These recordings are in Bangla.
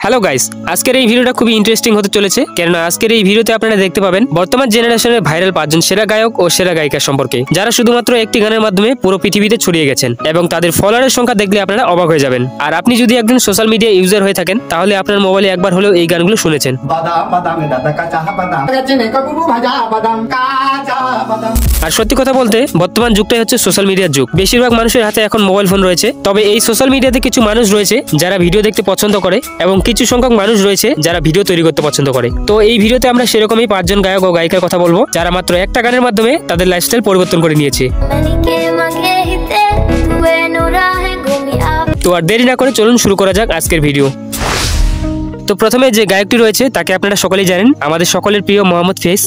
হ্যালো গাইস, আজকের এই ভিডিওটা খুবই ইন্টারেস্টিং হতে চলেছে, কারণ আজকের এই ভিডিওতে আপনারা দেখতে পাবেন বর্তমান জেনারেশনের ভাইরাল 5 জন সেরা গায়ক ও সেরা গায়িকা সম্পর্কে, যারা শুধুমাত্র একটি গানের মাধ্যমে পুরো পৃথিবীতে ছড়িয়ে গেছেন এবং তাদের ফলোয়ারের সংখ্যা দেখলে আপনারা অবাক হয়ে যাবেন। আর আপনি যদি একজন সোশ্যাল মিডিয়া ইউজার হয়ে থাকেন, তাহলে আপনার মোবাইলে একবার হলেও এই গানগুলো শুনেছেন। আর সত্যি কথা বলতে বর্তমান যুগটাই হচ্ছে সোশ্যাল মিডিয়ার যুগ। বেশিরভাগ মানুষের হাতে এখন মোবাইল ফোন রয়েছে। তবে এই সোশ্যাল মিডিয়াতে কিছু মানুষ রয়েছে যারা ভিডিও দেখতে পছন্দ করে এবং কিছু সংখ্যক মানুষ রয়েছে যারা ভিডিও তৈরি করতে পছন্দ করে। তো এই ভিডিওতে আমরা সেরকমই 5 জন গায়ক ও গায়িকার কথা বলবো, যারা মাত্র একটা গানের মাধ্যমে তাদের লাইফস্টাইল পরিবর্তন করে নিয়েছে। তো আর দেরি না করে চলুন শুরু করা যাক আজকের ভিডিও। তো প্রথমে যে গায়কটি রয়েছে তাকে আপনারা সকলেই জানেন, আমাদের সকলের প্রিয় মোহাম্মদ ফেজ।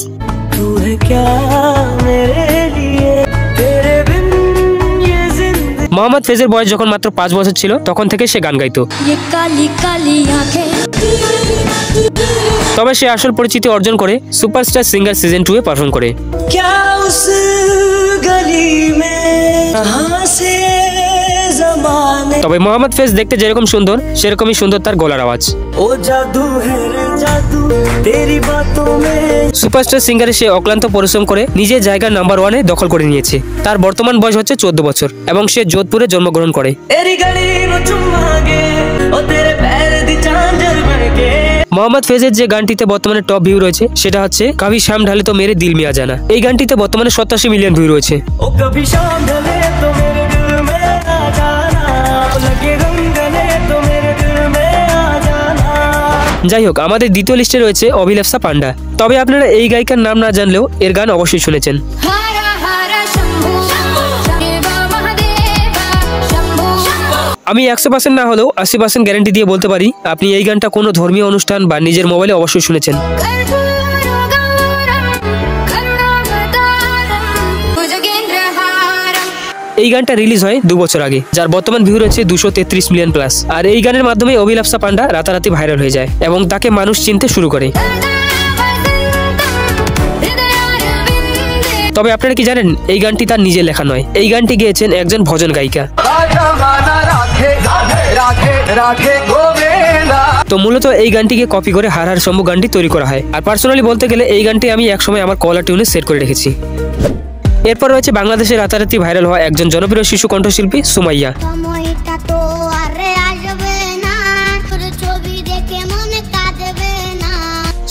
মোহাম্মদ ফেজের বয়স যখন মাত্র 5 বছর ছিল, তখন থেকে সে গান গাইতো। তবে সে আসল পরিচিতি অর্জন করে সুপারস্টার সিঙ্গার সিজন 2 এ পারফর্ম করে। তবে মোহাম্মদ ফেজ দেখতে যেরকম সুন্দর, সেরকমই সুন্দর তার গলার আওয়াজ। সুপারস্টার সিঙ্গারে সে অক্লান্ত পরিশ্রম করে নিজের জায়গা নাম্বার 1 এ দখল করে নিয়েছে। তার বর্তমান বয়স হচ্ছে 14 বছর এবং সে যোধপুরে জন্মগ্রহণ করে। মোহাম্মদ ফেজের যে গানটিতে বর্তমানে টপ ভিউ রয়েছে সেটা হচ্ছে কভি শাম ঢলে তো মেরে দিল মিয়া জানা। এই গানটিতে বর্তমানে 87 মিলিয়ন ভিউ রয়েছে। যাই হোক, আমাদের দ্বিতীয় লিস্টে রয়েছে অভিলাষা পান্ডা। তবে আপনারা এই গায়িকার নাম না জানলেও এর গান অবশ্যই শুনেছেন। আমি 100% না হলেও 80% গ্যারান্টি দিয়ে বলতে পারি, আপনি এই গানটা কোনো ধর্মীয় অনুষ্ঠান বা নিজের মোবাইলে অবশ্যই শুনেছেন। এই গানটা রিলিজ হয় 2 বছর আগে, যার বর্তমান ভিউ রয়েছে 233 মিলিয়ন প্লাস। আর এই গানের মাধ্যমে অভিলাষা পান্ডা রাতারাতি ভাইরাল হয়ে যায় এবং তাকে মানুষ চিনতে শুরু করে। তবে আপনারা কি জানেন, এই গানটি তার নিজের লেখা নয়, এই গানটি গেয়েছেন একজন ভজন গায়িকা। তো মূলত এই গানটিকে কপি করে হার হার শম্ভু গানটি তৈরি করা হয়। আর পার্সোনালি বলতে গেলে এই গানটি আমি একসময় আমার কলার টিউনে সেট করে রেখেছি। এরপর রয়েছে বাংলাদেশের রাতারাতি ভাইরাল হওয়া একজন জনপ্রিয় শিশু কণ্ঠশিল্পী সুমাইয়া।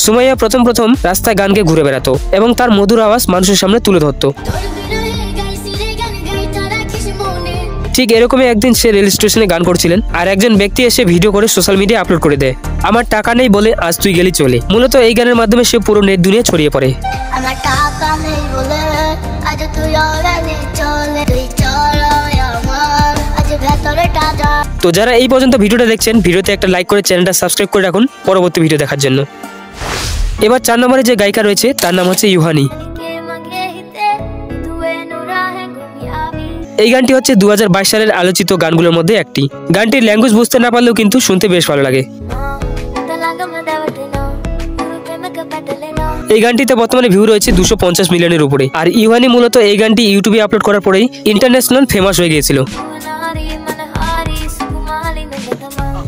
সুমাইয়া প্রথম রাস্তায় গানকে ঘুরে বেড়াতো এবং তার মধুর আওয়াজ মানুষের সামনে তুলে ধরতো। ঠিক এরকমই একদিন সে রেল স্টেশনে গান করছিলেন, আর একজন ব্যক্তি এসে ভিডিও করে সোশ্যাল মিডিয়া আপলোড করে দেয়, আমার টাকা নেই বলে আজ তুই গেলি চলে। মূলত এই গানের মাধ্যমে সে পুরো নেট দুনিয়া ছড়িয়ে পড়ে। তো যারা এই পর্যন্ত ভিডিওটা দেখছেন, ভিডিওতে একটা লাইক করে চ্যানেলটা সাবস্ক্রাইব করে রাখুন পরবর্তী ভিডিও দেখার জন্য। এবার 4 নম্বরে যে গায়িকা রয়েছে তার নাম হচ্ছে ইউহানি। এই গানটি হচ্ছে 2022 সালের আলোচিত গানগুলোর মধ্যে একটি। গানটির ল্যাঙ্গুয়েজ বুঝতে না পারলেও কিন্তু শুনতে বেশ ভালো লাগে। এই গানটিতে বর্তমানে ভিউ রয়েছে 250 মিলিয়নের উপরে। আর ইউহানি মূলত এই গানটি ইউটিউবে আপলোড করার পরেই ইন্টারন্যাশনাল ফেমাস হয়ে গিয়েছিল।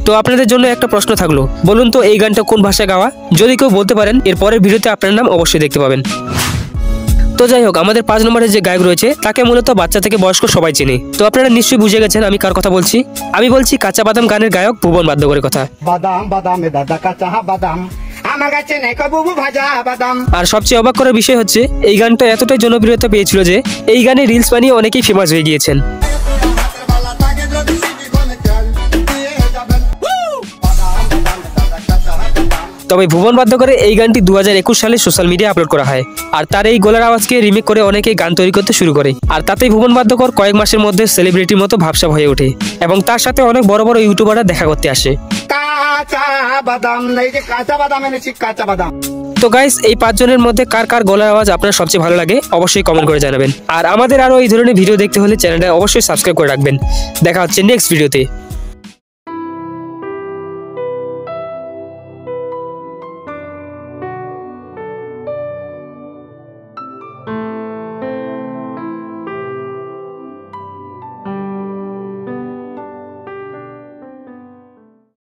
তো আপনাদের জন্য একটা প্রশ্ন থাকলো, বলুন তো এই গানটা কোন ভাষায় গাওয়া? যদি কেউ বলতে পারেন, এর পরের ভিডিওতে আপনার নাম অবশ্যই দেখতে পাবেন। তো যাই হোক, আমাদের 5 নম্বরের যে গায়ক রয়েছে তাকে মূলত বাচ্চা থেকে বয়স্ক সবাই চেনে। তো আপনারা নিশ্চয়ই বুঝে গেছেন আমি কার কথা বলছি। আমি বলছি কাঁচা বাদাম গানের গায়ক ভুবন বাদ্যকরের কথা। আর সবচেয়ে অবাক করার বিষয় হচ্ছে, এই গানটা এতটাই জনপ্রিয়তা পেয়েছিল যে এই গানে রিলস বানিয়ে অনেকেই ফেমাস হয়ে গিয়েছেন। তবে ভুবন বাদ্যকরের এই গানটি 2021 সালে সোশ্যাল মিডিয়া আপলোড করা হয়। আর তার এই গলার আওয়াজকে রিমেক করে অনেকে গান তৈরি করতে শুরু করে। আর তাতেই ভুবন বাদ্যকর কয়েক মাসের মধ্যে সেলিব্রিটির মতো ভাবসাব হয়ে ওঠে এবং তার সাথে অনেক বড় বড় ইউটিউবাররা দেখা করতে আসে। তো গাইস, এই 5 জনের মধ্যে কার কার গলার আওয়াজ আপনার সবচেয়ে ভালো লাগে অবশ্যই কমেন্ট করে জানাবেন। আর আমাদের আরো এই ধরনের ভিডিও দেখতে হলে চ্যানেলটা অবশ্যই সাবস্ক্রাইব করে রাখবেন। দেখা হচ্ছে নেক্সট ভিডিওতে।